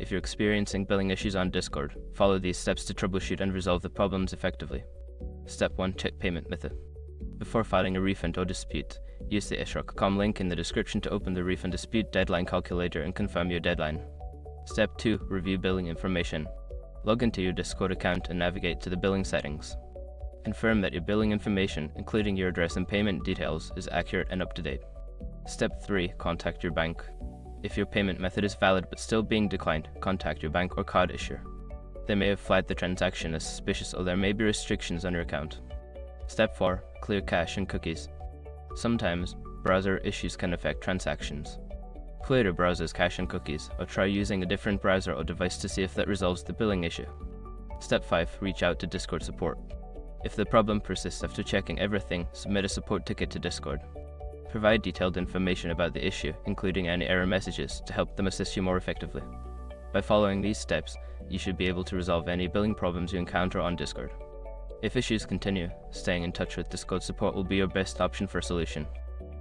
If you're experiencing billing issues on Discord, follow these steps to troubleshoot and resolve the problems effectively. Step 1. Check payment method. Before filing a refund or dispute, use the Ishrock.com link in the description to open the refund dispute deadline calculator and confirm your deadline. Step 2. Review billing information. Log into your Discord account and navigate to the billing settings. Confirm that your billing information, including your address and payment details, is accurate and up to date. Step 3. Contact your bank. If your payment method is valid but still being declined, contact your bank or card issuer. They may have flagged the transaction as suspicious, or there may be restrictions on your account. Step 4. Clear cache and cookies. Sometimes, browser issues can affect transactions. Clear your browser's cache and cookies, or try using a different browser or device to see if that resolves the billing issue. Step 5. Reach out to Discord support. If the problem persists after checking everything, submit a support ticket to Discord. Provide detailed information about the issue, including any error messages, to help them assist you more effectively. By following these steps, you should be able to resolve any billing problems you encounter on Discord. If issues continue, staying in touch with Discord support will be your best option for a solution.